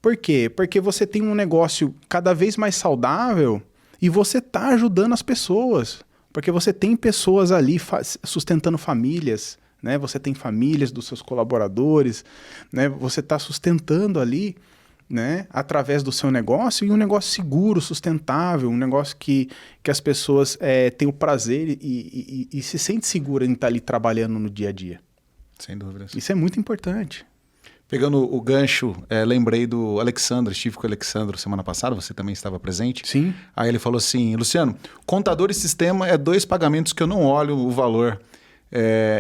Por quê? Porque você tem um negócio cada vez mais saudável e você está ajudando as pessoas. Porque você tem pessoas ali sustentando famílias, né? Você tem famílias dos seus colaboradores, né? Você está sustentando ali, né, através do seu negócio, e um negócio seguro, sustentável, um negócio que as pessoas têm o prazer e se sentem seguras em estar ali trabalhando no dia a dia. Sem dúvidas. Isso é muito importante. Pegando o gancho, lembrei do Alexandre, estive com o Alexandre semana passada, você também estava presente. Sim. Aí ele falou assim, Luciano, contador e sistema é 2 pagamentos que eu não olho o valor.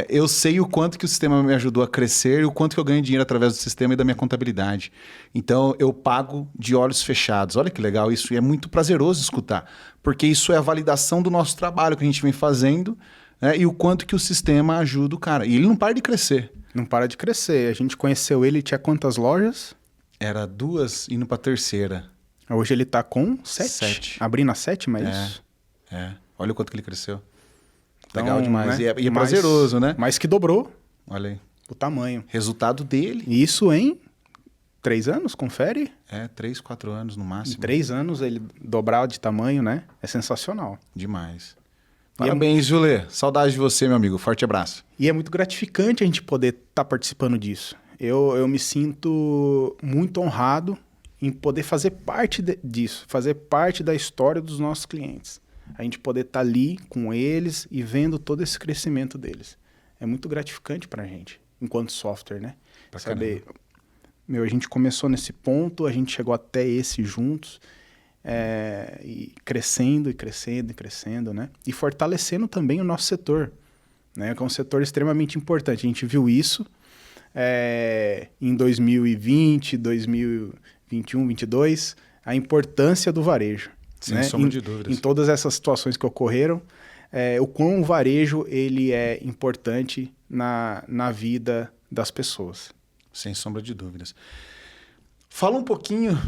Eu sei o quanto que o sistema me ajudou a crescer e o quanto que eu ganho dinheiro através do sistema e da minha contabilidade. Então, eu pago de olhos fechados. Olha que legal isso, e é muito prazeroso escutar, porque isso é a validação do nosso trabalho que a gente vem fazendo, né, e o quanto que o sistema ajuda o cara. E ele não para de crescer. Não para de crescer. A gente conheceu ele, tinha quantas lojas? Era 2 indo para a 3ª. Hoje ele tá com 7. 7. Abrindo a 7ª, é isso? Olha o quanto que ele cresceu. Então, Legal demais. né? E é prazeroso, né? Mais que dobrou. Olha aí. O tamanho. Resultado dele. Isso em 3 anos, confere? 3, 4 anos no máximo. Em 3 anos ele dobrar de tamanho, né? É sensacional. Demais. Parabéns, Julê. Saudade de você, meu amigo. Forte abraço. E é muito gratificante a gente poder estar participando disso. Eu me sinto muito honrado em poder fazer parte disso, fazer parte da história dos nossos clientes. A gente poder estar ali com eles e vendo todo esse crescimento deles. É muito gratificante para a gente, enquanto software, né? Pra saber, a gente começou nesse ponto, a gente chegou até esse juntos, e crescendo e crescendo e crescendo, né? E fortalecendo também o nosso setor, né? Que é um setor extremamente importante. A gente viu isso em 2020, 2021, 2022, a importância do varejo. Sem né? sombra de dúvidas. Em todas essas situações que ocorreram, o quão o varejo ele é importante na vida das pessoas. Sem sombra de dúvidas. Fala um pouquinho,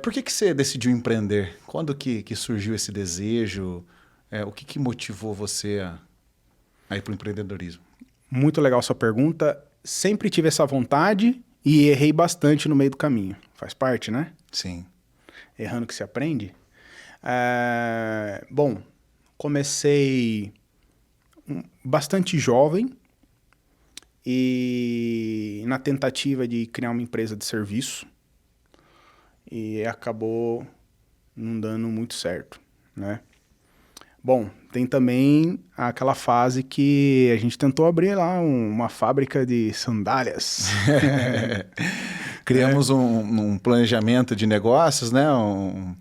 por que você decidiu empreender? Quando que surgiu esse desejo? O que motivou você a ir para o empreendedorismo? Muito legal sua pergunta. Sempre tive essa vontade e errei bastante no meio do caminho. Faz parte, né? Sim. Errando que se aprende. Bom, comecei bastante jovem e na tentativa de criar uma empresa de serviço, e acabou não dando muito certo, né? Bom, tem também aquela fase que a gente tentou abrir lá uma fábrica de sandálias. Criamos um planejamento de negócios, né? Um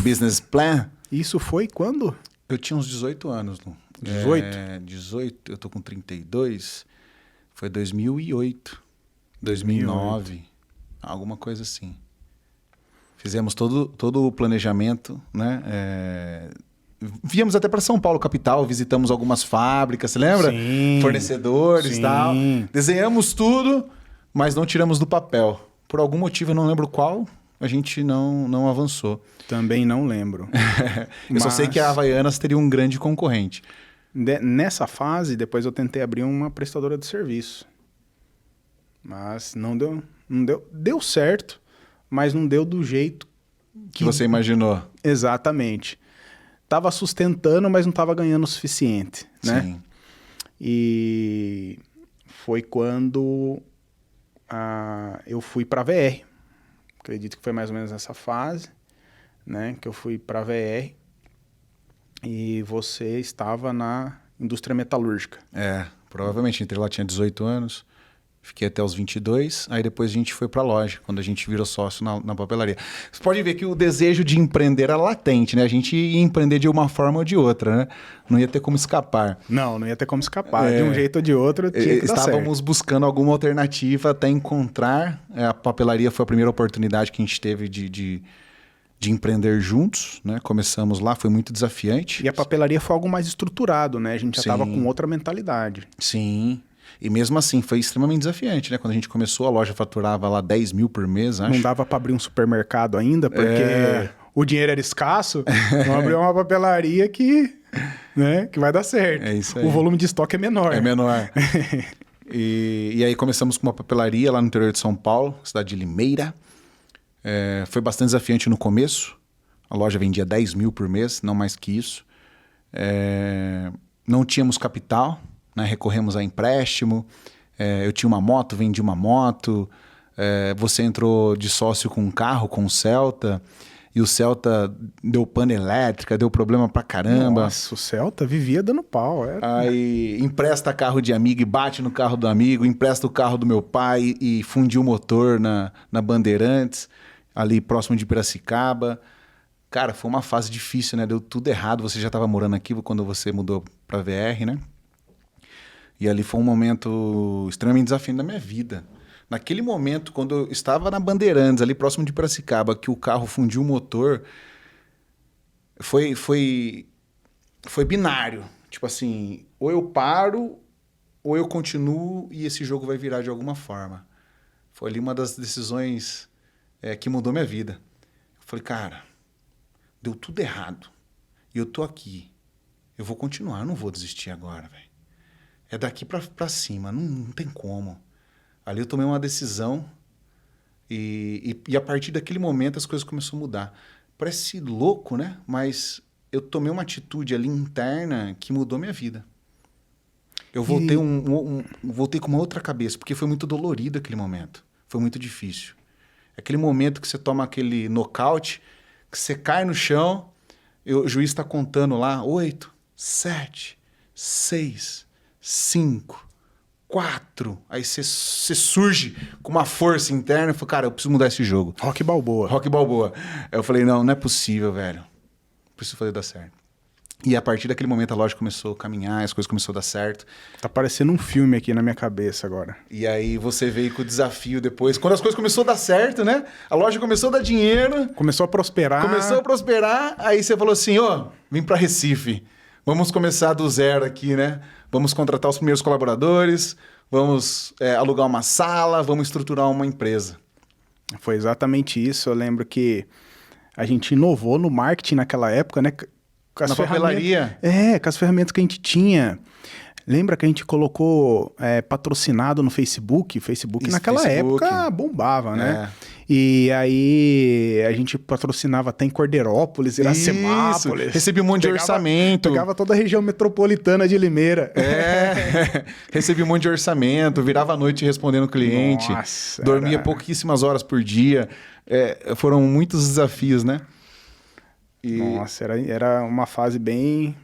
business plan. Isso foi quando? Eu tinha uns 18 anos, Lu. 18? 18, eu tô com 32. Foi 2008, 2009, alguma coisa assim. Fizemos todo o planejamento, né? Viemos até para São Paulo, capital, visitamos algumas fábricas, você lembra? Sim. Fornecedores e tal. Desenhamos tudo, mas não tiramos do papel. Por algum motivo, eu não lembro qual, a gente não avançou. Também não lembro. Eu só sei que a Havaianas teria um grande concorrente. Nessa fase, depois eu tentei abrir uma prestadora de serviço. Mas não deu. Deu certo, mas não deu do jeito que você imaginou. Exatamente. Tava sustentando, mas não tava ganhando o suficiente, né? Sim. E foi quando eu fui para a VR. Acredito que foi mais ou menos nessa fase, né? Que eu fui para a VR e você estava na indústria metalúrgica. Provavelmente. Entrei lá, tinha 18 anos. Fiquei até os 22, aí depois a gente foi para a loja, quando a gente virou sócio na papelaria. Você pode ver que o desejo de empreender era latente, né? A gente ia empreender de uma forma ou de outra, né? Não ia ter como escapar. Não ia ter como escapar. De um jeito ou de outro tinha que dar certo. Estávamos buscando alguma alternativa até encontrar. A papelaria foi a primeira oportunidade que a gente teve de empreender juntos, né? Começamos lá, foi muito desafiante. E a papelaria foi algo mais estruturado, né? A gente já estava com outra mentalidade. Sim. E mesmo assim, foi extremamente desafiante, né? Quando a gente começou, a loja faturava lá 10 mil por mês, acho. Não dava para abrir um supermercado ainda, porque o dinheiro era escasso. Vamos abrir uma papelaria que vai dar certo. É isso aí. O volume de estoque é menor. É menor. E aí começamos com uma papelaria lá no interior de São Paulo, cidade de Limeira. Foi bastante desafiante no começo. A loja vendia 10 mil por mês, não mais que isso. Não tínhamos capital. Recorremos a empréstimo, eu tinha uma moto, vendi uma moto, Você entrou de sócio com um carro, com o Celta, e o Celta deu pane elétrica, deu problema pra caramba. Nossa, o Celta vivia dando pau. Aí empresta carro de amigo e bate no carro do amigo, empresta o carro do meu pai e fundiu o motor na Bandeirantes, ali próximo de Piracicaba. Cara, foi uma fase difícil, né? Deu tudo errado. Você já estava morando aqui quando você mudou pra VR, né? E ali foi um momento extremamente desafiante da minha vida. Naquele momento, quando eu estava na Bandeirantes, ali próximo de Piracicaba, que o carro fundiu o motor, foi binário. Tipo assim, ou eu paro, ou eu continuo e esse jogo vai virar de alguma forma. Foi ali uma das decisões que mudou minha vida. Eu falei, cara, deu tudo errado. E eu tô aqui. Eu vou continuar, eu não vou desistir agora, velho. É daqui pra cima, não tem como. Ali eu tomei uma decisão e a partir daquele momento as coisas começaram a mudar. Parece louco, né? Mas eu tomei uma atitude ali interna que mudou minha vida. Eu voltei, voltei com uma outra cabeça, porque foi muito dolorido aquele momento. Foi muito difícil. Aquele momento que você toma aquele nocaute, que você cai no chão, o juiz está contando lá, 8, 7, 6, 5... 4. Aí você surge com uma força interna e fala, cara, eu preciso mudar esse jogo. Rock Balboa. Aí eu falei, não é possível, velho. Preciso fazer dar certo. E a partir daquele momento a loja começou a caminhar, as coisas começaram a dar certo. Tá parecendo um filme aqui na minha cabeça agora. E aí você veio com o desafio depois. Quando as coisas começaram a dar certo, né? A loja começou a dar dinheiro. Começou a prosperar. Aí você falou assim, vim pra Recife. Vamos começar do zero aqui, né? Vamos contratar os primeiros colaboradores, vamos alugar uma sala, vamos estruturar uma empresa. Foi exatamente isso. Eu lembro que a gente inovou no marketing naquela época, né? Na papelaria. Com as ferramentas que a gente tinha. Lembra que a gente colocou patrocinado no Facebook? Facebook naquela época bombava, né? E aí a gente patrocinava até em Cordeirópolis, Iracemápolis. Recebi um monte de orçamento. Pegava toda a região metropolitana de Limeira. Recebi um monte de orçamento, virava a noite respondendo o cliente. Nossa, dormia pouquíssimas horas por dia. Foram muitos desafios, né? Nossa, era uma fase bem...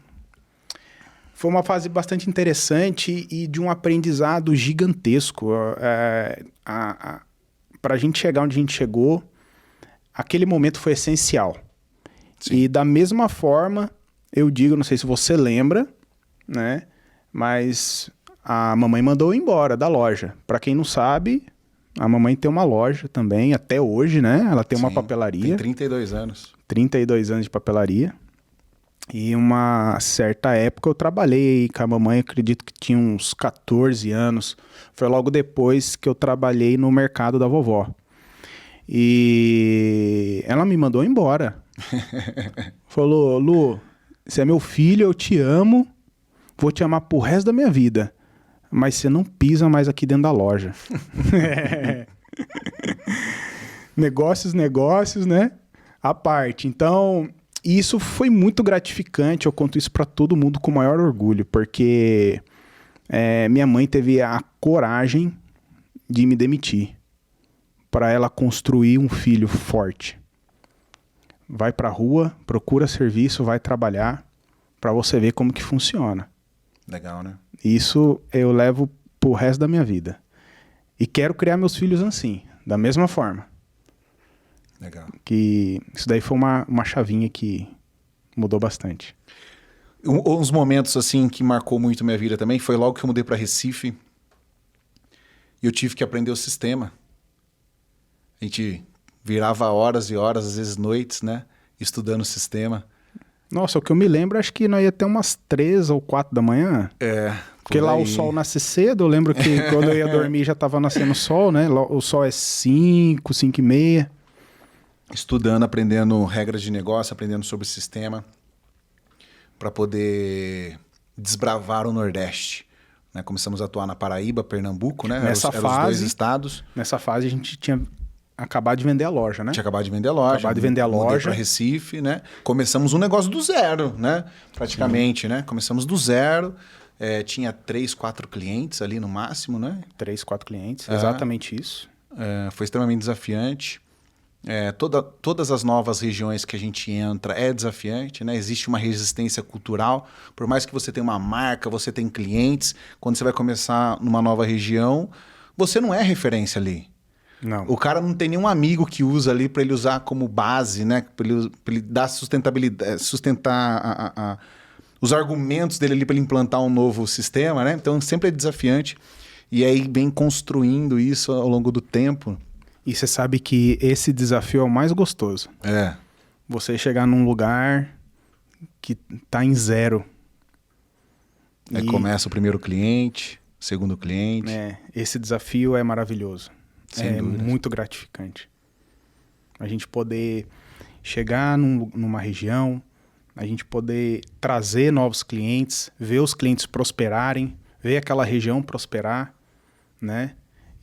Foi uma fase bastante interessante e de um aprendizado gigantesco. Para a gente chegar onde a gente chegou, aquele momento foi essencial. Sim. E da mesma forma, eu digo, não sei se você lembra, né? Mas a mamãe mandou eu embora da loja. Para quem não sabe, a mamãe tem uma loja também, até hoje, né? Ela tem uma papelaria. Tem 32 anos. 32 anos de papelaria. E uma certa época eu trabalhei com a mamãe, acredito que tinha uns 14 anos. Foi logo depois que eu trabalhei no mercado da vovó. E ela me mandou embora. Falou, Lu, você é meu filho, eu te amo, vou te amar pro resto da minha vida. Mas você não pisa mais aqui dentro da loja. Negócios, né? À parte. Então... E isso foi muito gratificante, eu conto isso para todo mundo com o maior orgulho, porque minha mãe teve a coragem de me demitir, para ela construir um filho forte. Vai para a rua, procura serviço, vai trabalhar, para você ver como que funciona. Legal, né? Isso eu levo pro resto da minha vida. E quero criar meus filhos assim, da mesma forma. Legal. Que isso daí foi uma chavinha que mudou bastante. Uns momentos assim que marcou muito minha vida também foi logo que eu mudei para Recife e eu tive que aprender o sistema. A gente virava horas e horas, às vezes noites, né, estudando o sistema. Nossa, o que eu me lembro, acho que nós ia até umas 3 ou 4 da manhã. Porque lá o sol nasce cedo, eu lembro que quando eu ia dormir já estava nascendo o sol, né? O sol é 5, 5 e meia. Estudando, aprendendo regras de negócio, aprendendo sobre o sistema para poder desbravar o Nordeste. Né? Começamos a atuar na Paraíba, Pernambuco, né? Eram os 2 estados. Nessa fase a gente tinha acabado de vender a loja, né? Tinha acabado de vender a loja. Mudei para Recife, né? Começamos um negócio do zero, né? Praticamente, né? Começamos do zero. Tinha 3, 4 clientes ali no máximo, né? 3, 4 clientes, exatamente isso. foi extremamente desafiante. Todas as novas regiões que a gente entra é desafiante, né? Existe uma resistência cultural. Por mais que você tenha uma marca, você tem clientes, quando você vai começar numa nova região, você não é referência ali. Não. O cara não tem nenhum amigo que usa ali para ele usar como base, né? Para ele dar sustentabilidade, sustentar os argumentos dele ali para ele implantar um novo sistema, né? Então sempre é desafiante. E aí vem construindo isso ao longo do tempo. E você sabe que esse desafio é o mais gostoso. Você chegar num lugar que tá em zero. Aí começa o primeiro cliente, segundo cliente. Esse desafio é maravilhoso. Sem dúvida. Muito gratificante. A gente poder chegar numa região, a gente poder trazer novos clientes, ver os clientes prosperarem, ver aquela região prosperar, né?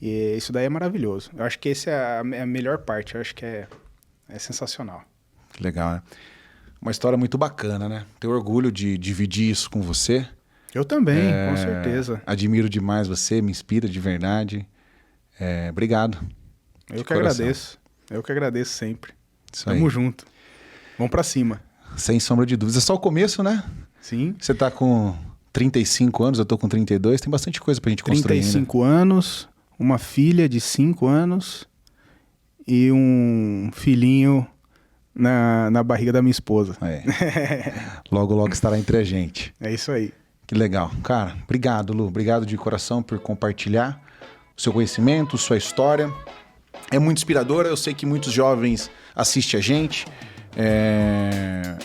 E isso daí é maravilhoso. Eu acho que essa é a melhor parte. Eu acho que é sensacional. Que legal, né? Uma história muito bacana, né? Tenho orgulho de dividir isso com você. Eu também, com certeza. Admiro demais você, me inspira de verdade. Obrigado. Eu que agradeço. Eu que agradeço sempre. Isso aí. Tamo junto. Vamos pra cima. Sem sombra de dúvidas. É só o começo, né? Sim. Você tá com 35 anos, eu tô com 32. Tem bastante coisa pra gente construir. 35 anos, uma filha de 5 anos e um filhinho na barriga da minha esposa. Logo, logo estará entre a gente. É isso aí. Que legal. Cara, obrigado, Lu. Obrigado de coração por compartilhar o seu conhecimento, sua história. É muito inspiradora. Eu sei que muitos jovens assistem a gente.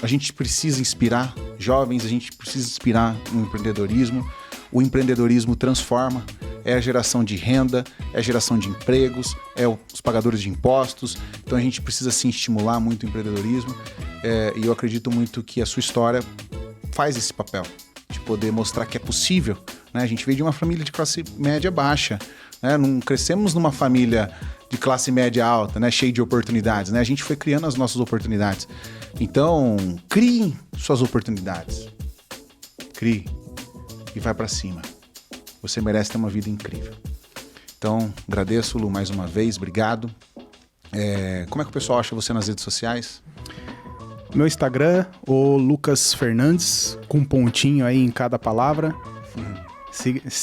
A gente precisa inspirar jovens, a gente precisa inspirar no empreendedorismo. O empreendedorismo transforma. É a geração de renda, é a geração de empregos, é os pagadores de impostos. Então a gente precisa sim estimular muito o empreendedorismo. E eu acredito muito que a sua história faz esse papel de poder mostrar que é possível, né? A gente veio de uma família de classe média baixa, né? Não crescemos numa família de classe média alta, né? Cheia de oportunidades, né? A gente foi criando as nossas oportunidades. Então, criem suas oportunidades. Crie e vai para cima. Você merece ter uma vida incrível. Então, agradeço, Lu, mais uma vez. Obrigado. Como é que o pessoal acha você nas redes sociais? Meu Instagram, o Lucas Fernandes, com um pontinho aí em cada palavra.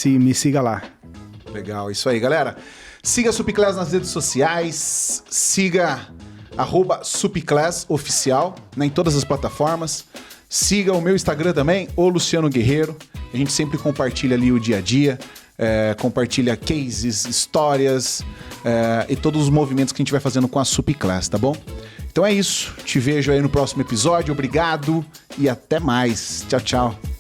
Me siga lá. Legal, isso aí, galera. Siga a Supiclass nas redes sociais. Siga @supiclassoficial, né, em todas as plataformas. Siga o meu Instagram também, o Luciano Guerreiro. A gente sempre compartilha ali o dia a dia, compartilha cases, histórias e todos os movimentos que a gente vai fazendo com a Supiclass, tá bom? Então é isso. Te vejo aí no próximo episódio. Obrigado e até mais. Tchau, tchau.